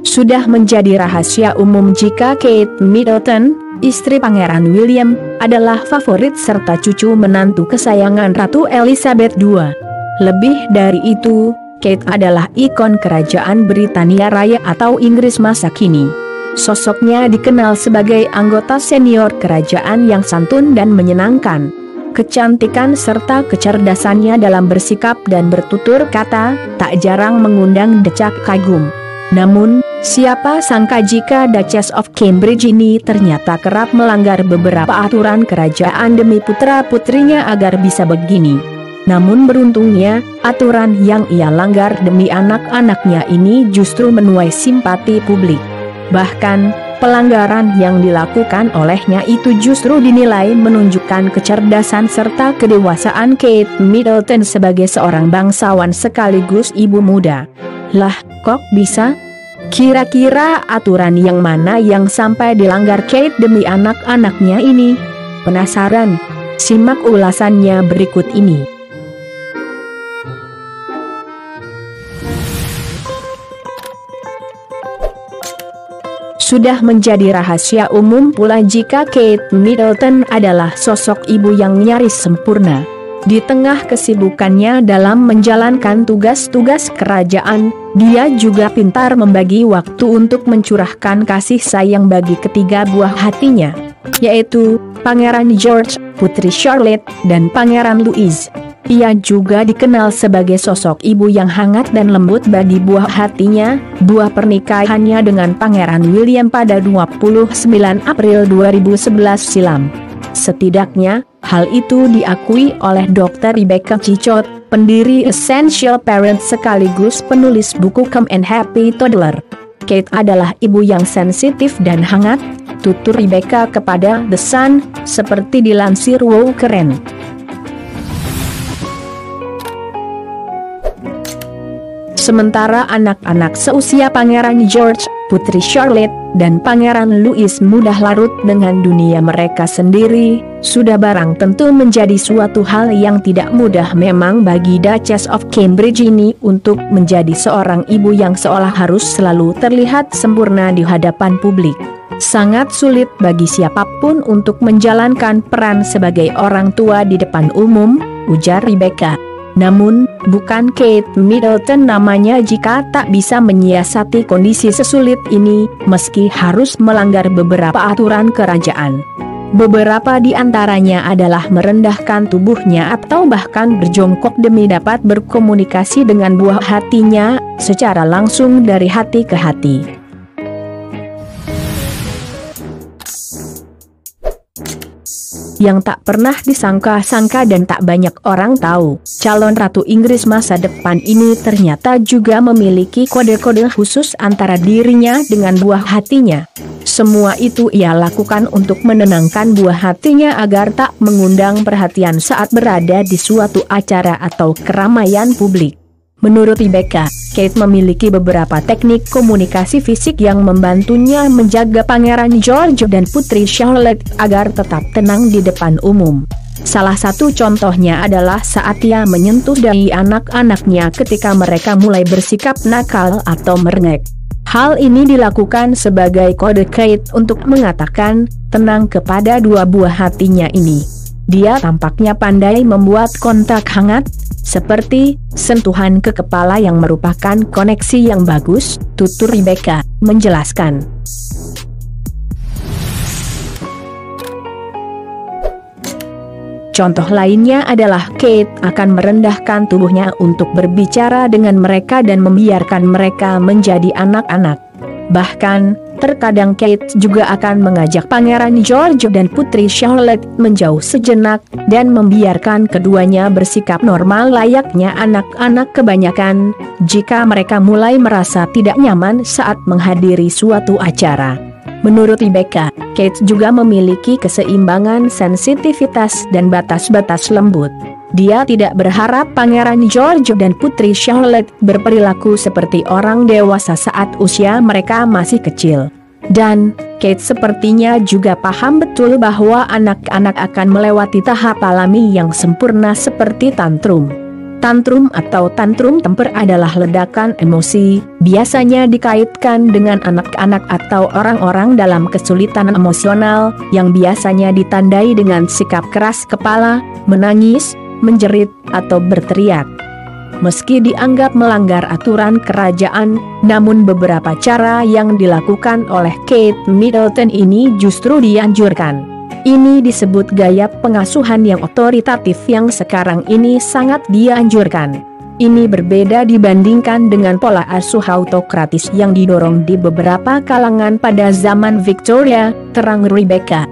Sudah menjadi rahasia umum jika Kate Middleton, istri Pangeran William, adalah favorit serta cucu menantu kesayangan Ratu Elizabeth II. Lebih dari itu, Kate adalah ikon kerajaan Britania Raya atau Inggris masa kini. Sosoknya dikenal sebagai anggota senior kerajaan yang santun dan menyenangkan. Kecantikan serta kecerdasannya dalam bersikap dan bertutur kata tak jarang mengundang decak kagum. Namun, siapa sangka jika Duchess of Cambridge ini ternyata kerap melanggar beberapa aturan kerajaan demi putra-putrinya agar bisa begini. Namun beruntungnya, aturan yang ia langgar demi anak-anaknya ini justru menuai simpati publik. Bahkan, pelanggaran yang dilakukan olehnya itu justru dinilai menunjukkan kecerdasan serta kedewasaan Kate Middleton sebagai seorang bangsawan sekaligus ibu muda. Lah, kok bisa? Kira-kira aturan yang mana yang sampai dilanggar Kate demi anak-anaknya ini? Penasaran? Simak ulasannya berikut ini. Sudah menjadi rahasia umum pula jika Kate Middleton adalah sosok ibu yang nyaris sempurna. Di tengah kesibukannya dalam menjalankan tugas-tugas kerajaan, dia juga pintar membagi waktu untuk mencurahkan kasih sayang bagi ketiga buah hatinya, yaitu Pangeran George, Putri Charlotte, dan Pangeran Louis. Ia juga dikenal sebagai sosok ibu yang hangat dan lembut bagi buah hatinya, buah pernikahannya dengan Pangeran William pada 29 April 2011 silam. Setidaknya, hal itu diakui oleh Dr. Rebecca Cicot, pendiri Essential Parents sekaligus penulis buku Come and Happy Toddler. Kate adalah ibu yang sensitif dan hangat, tutur Rebecca kepada The Sun, seperti dilansir Wow Keren. Sementara anak-anak seusia Pangeran George, Putri Charlotte, dan Pangeran Louis mudah larut dengan dunia mereka sendiri, sudah barang tentu menjadi suatu hal yang tidak mudah memang bagi Duchess of Cambridge ini untuk menjadi seorang ibu yang seolah harus selalu terlihat sempurna di hadapan publik. Sangat sulit bagi siapapun untuk menjalankan peran sebagai orang tua di depan umum, ujar Rebecca. Namun, bukan Kate Middleton namanya jika tak bisa menyiasati kondisi sesulit ini, meski harus melanggar beberapa aturan kerajaan. Beberapa di antaranya adalah merendahkan tubuhnya atau bahkan berjongkok demi dapat berkomunikasi dengan buah hatinya, secara langsung dari hati ke hati. Yang tak pernah disangka-sangka dan tak banyak orang tahu, calon Ratu Inggris masa depan ini ternyata juga memiliki kode-kode khusus antara dirinya dengan buah hatinya. Semua itu ia lakukan untuk menenangkan buah hatinya agar tak mengundang perhatian saat berada di suatu acara atau keramaian publik. Menurut Rebecca, Kate memiliki beberapa teknik komunikasi fisik yang membantunya menjaga Pangeran George dan Putri Charlotte agar tetap tenang di depan umum. Salah satu contohnya adalah saat ia menyentuh dahi anak-anaknya ketika mereka mulai bersikap nakal atau merengek. Hal ini dilakukan sebagai kode Kate untuk mengatakan tenang kepada dua buah hatinya ini. Dia tampaknya pandai membuat kontak hangat, seperti sentuhan ke kepala yang merupakan koneksi yang bagus, tutur Rebecca menjelaskan. Contoh lainnya adalah Kate akan merendahkan tubuhnya untuk berbicara dengan mereka dan membiarkan mereka menjadi anak-anak. Bahkan, terkadang Kate juga akan mengajak Pangeran George dan Putri Charlotte menjauh sejenak, dan membiarkan keduanya bersikap normal layaknya anak-anak kebanyakan, jika mereka mulai merasa tidak nyaman saat menghadiri suatu acara. Menurut Rebecca, Kate juga memiliki keseimbangan sensitivitas dan batas-batas lembut. Dia tidak berharap Pangeran George dan Putri Charlotte berperilaku seperti orang dewasa saat usia mereka masih kecil. Dan, Kate sepertinya juga paham betul bahwa anak-anak akan melewati tahap alami yang sempurna seperti tantrum. Tantrum atau tantrum temper adalah ledakan emosi, biasanya dikaitkan dengan anak-anak atau orang-orang dalam kesulitan emosional, yang biasanya ditandai dengan sikap keras kepala, menangis, menjerit, atau berteriak. Meski dianggap melanggar aturan kerajaan, namun beberapa cara yang dilakukan oleh Kate Middleton ini justru dianjurkan. Ini disebut gaya pengasuhan yang otoritatif yang sekarang ini sangat dianjurkan. Ini berbeda dibandingkan dengan pola asuh autokratis yang didorong di beberapa kalangan pada zaman Victoria, terang Rebecca.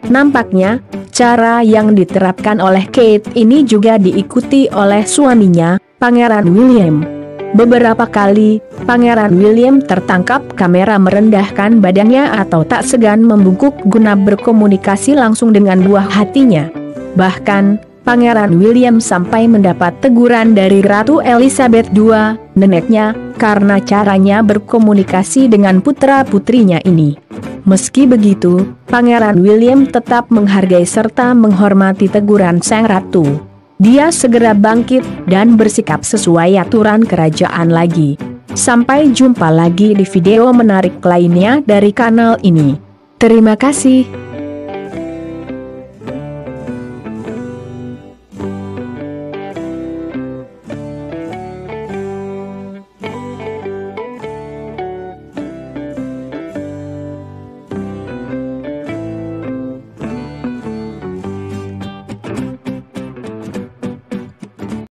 Nampaknya, cara yang diterapkan oleh Kate ini juga diikuti oleh suaminya, Pangeran William. Beberapa kali, Pangeran William tertangkap kamera merendahkan badannya atau tak segan membungkuk guna berkomunikasi langsung dengan buah hatinya. Bahkan, Pangeran William sampai mendapat teguran dari Ratu Elizabeth II, neneknya, karena caranya berkomunikasi dengan putra-putrinya ini. Meski begitu, Pangeran William tetap menghargai serta menghormati teguran sang ratu. Dia segera bangkit dan bersikap sesuai aturan kerajaan lagi. Sampai jumpa lagi di video menarik lainnya dari kanal ini. Terima kasih.